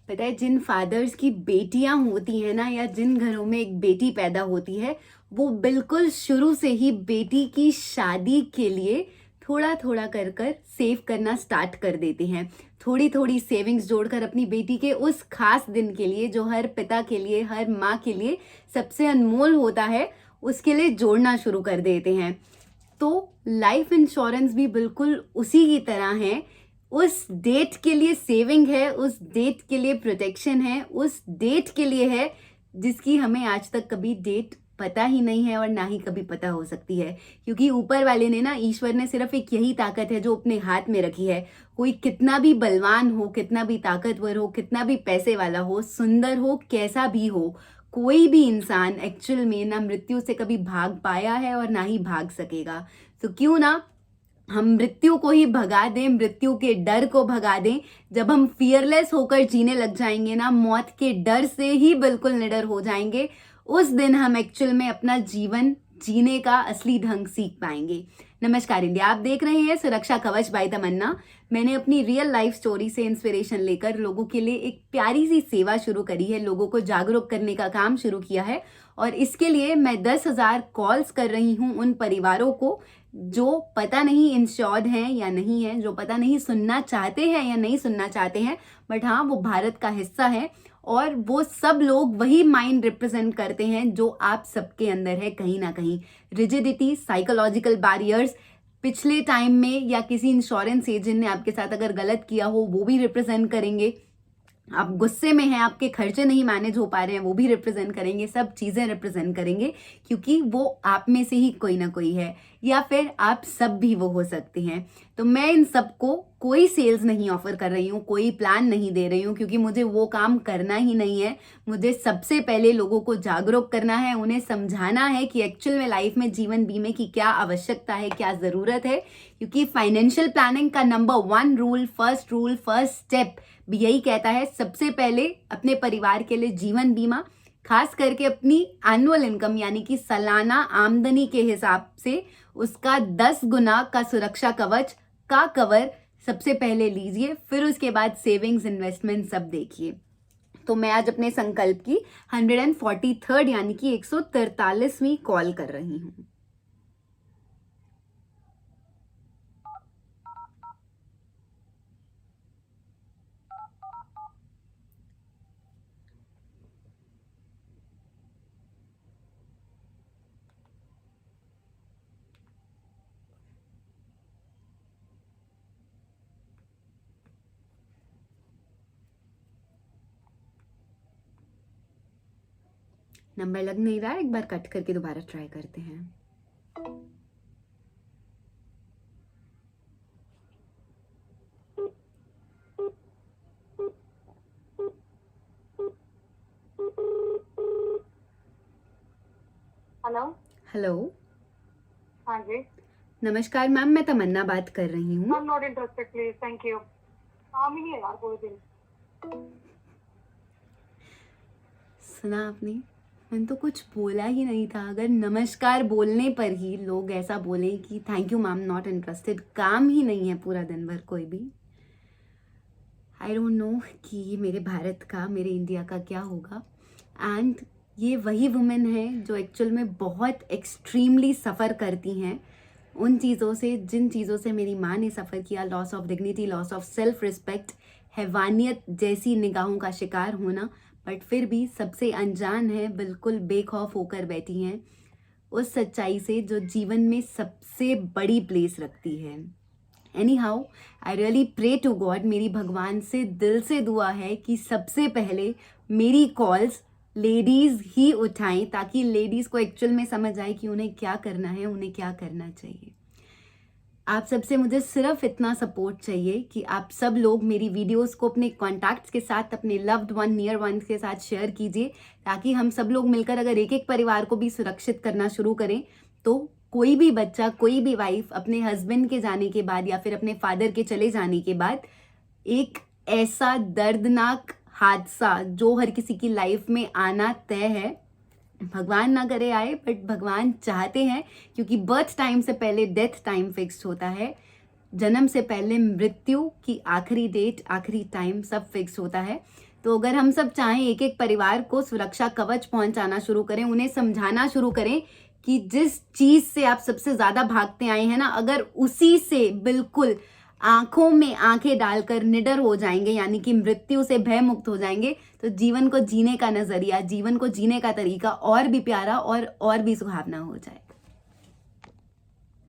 पता है, जिन फादर्स की बेटियां होती हैं ना, या जिन घरों में एक बेटी पैदा होती है, वो बिल्कुल शुरू से ही बेटी की शादी के लिए थोड़ा थोड़ा कर कर सेव करना स्टार्ट कर देते हैं। थोड़ी थोड़ी सेविंग्स जोड़कर अपनी बेटी के उस खास दिन के लिए, जो हर पिता के लिए, हर माँ के लिए सबसे अनमोल होता है, उसके लिए जोड़ना शुरू कर देते हैं। तो लाइफ इंश्योरेंस भी बिल्कुल उसी की तरह है। उस डेट के लिए सेविंग है, उस डेट के लिए प्रोटेक्शन है, उस डेट के लिए है जिसकी हमें आज तक कभी डेट पता ही नहीं है और ना ही कभी पता हो सकती है। क्योंकि ऊपर वाले ने ना, ईश्वर ने सिर्फ एक यही ताकत है जो अपने हाथ में रखी है। कोई कितना भी बलवान हो, कितना भी ताकतवर हो, कितना भी पैसे वाला हो, सुंदर हो, कैसा भी हो, कोई भी इंसान एक्चुअल में ना मृत्यु से कभी भाग पाया है और ना ही भाग सकेगा। तो क्यों ना हम मृत्यु को ही भगा दें, मृत्यु के डर को भगा दें। जब हम फियरलेस होकर जीने लग जाएंगे ना, मौत के डर से ही बिल्कुल निडर हो जाएंगे, उस दिन हम एक्चुअल में अपना जीवन जीने का असली ढंग सीख पाएंगे। नमस्कार इंडिया, आप देख रहे हैं सुरक्षा कवच बाय तमन्ना। मैंने अपनी रियल लाइफ स्टोरी से इंस्पिरेशन लेकर लोगों के लिए एक प्यारी सी सेवा शुरू करी है, लोगों को जागरूक करने का काम शुरू किया है। और इसके लिए मैं 10,000 कॉल्स कर रही हूँ उन परिवारों को जो पता नहीं इंश्योर्ड हैं या नहीं है, जो पता नहीं सुनना चाहते हैं या नहीं सुनना चाहते हैं, बट हाँ वो भारत का हिस्सा है। और वो सब लोग वही माइंड रिप्रेजेंट करते हैं जो आप सबके अंदर है कहीं ना कहीं। रिजिडिटी, साइकोलॉजिकल बैरियर्स, पिछले टाइम में या किसी इंश्योरेंस एजेंट ने आपके साथ अगर गलत किया हो, वो भी रिप्रेजेंट करेंगे। आप गुस्से में हैं, आपके खर्चे नहीं मैनेज हो पा रहे हैं, वो भी रिप्रेजेंट करेंगे। सब चीजें रिप्रेजेंट करेंगे, क्योंकि वो आप में से ही कोई ना कोई है, या फिर आप सब भी वो हो सकते हैं। तो मैं इन सबको कोई सेल्स नहीं ऑफर कर रही हूँ, कोई प्लान नहीं दे रही हूँ, क्योंकि मुझे वो काम करना ही नहीं है। मुझे सबसे पहले लोगों को जागरूक करना है, उन्हें समझाना है कि एक्चुअल में लाइफ में जीवन बीमे की क्या आवश्यकता है, क्या जरूरत है। क्योंकि फाइनेंशियल प्लानिंग का नंबर 1 रूल, फर्स्ट स्टेप भी यही कहता है, सबसे पहले अपने परिवार के लिए जीवन बीमा, खास करके अपनी एनुअल इनकम यानी कि सालाना आमदनी के हिसाब से उसका 10 गुना का सुरक्षा कवच का कवर सबसे पहले लीजिए। फिर उसके बाद सेविंग्स, इन्वेस्टमेंट सब देखिए। तो मैं आज अपने संकल्प की 143rd यानी कि 143वीं कॉल कर रही हूँ। नंबर लग नहीं रहा है, एक बार कट करके दोबारा ट्राई करते हैं। हेलो। हेलो। हाँ जी। नमस्कार मैम, मैं तमन्ना बात कर रही हूँ। I am not interested please, thank you. काम ही नहीं है यार पूरे दिन। सुना आपने, मैंने तो कुछ बोला ही नहीं था। अगर नमस्कार बोलने पर ही लोग ऐसा बोले कि thank you ma'am, not interested, काम ही नहीं है पूरा दिन भर कोई भी। आई डोंट नो कि मेरे भारत का, मेरे इंडिया का क्या होगा। एंड ये वही वुमेन है जो एक्चुअल में बहुत एक्सट्रीमली सफ़र करती हैं उन चीज़ों से जिन चीज़ों से मेरी माँ ने सफ़र किया। Loss of dignity, loss of self respect, हैवानियत जैसी निगाहों का शिकार होना, बट फिर भी सबसे अनजान है, बिल्कुल बेखौफ होकर बैठी हैं उस सच्चाई से जो जीवन में सबसे बड़ी प्लेस रखती है। Anyhow, I really pray to God, मेरी भगवान से दिल से दुआ है कि सबसे पहले मेरी कॉल्स लेडीज़ ही उठाएं, ताकि लेडीज़ को एक्चुअल में समझ आए कि उन्हें क्या करना है, उन्हें क्या करना चाहिए। आप सबसे मुझे सिर्फ इतना सपोर्ट चाहिए कि आप सब लोग मेरी वीडियोस को अपने कॉन्टैक्ट्स के साथ, अपने लव्ड वन, नियर वन के साथ शेयर कीजिए, ताकि हम सब लोग मिलकर अगर एक एक परिवार को भी सुरक्षित करना शुरू करें, तो कोई भी बच्चा, कोई भी वाइफ अपने हस्बैंड के जाने के बाद या फिर अपने फादर के चले जाने के बाद एक ऐसा दर्दनाक हादसा जो हर किसी की लाइफ में आना तय है, भगवान ना करे आए, बट भगवान चाहते हैं, क्योंकि बर्थ टाइम से पहले डेथ टाइम फिक्स होता है, जन्म से पहले मृत्यु की आखिरी डेट, आखिरी टाइम सब फिक्स होता है। तो अगर हम सब चाहें एक एक परिवार को सुरक्षा कवच पहुंचाना शुरू करें, उन्हें समझाना शुरू करें कि जिस चीज से आप सबसे ज्यादा भागते आए हैं ना, अगर उसी से बिल्कुल आंखों में आंखें डालकर निडर हो जाएंगे, यानी कि मृत्यु से भय मुक्त हो जाएंगे, तो जीवन को जीने का नजरिया, जीवन को जीने का तरीका और भी प्यारा और भी सुहावना हो जाए।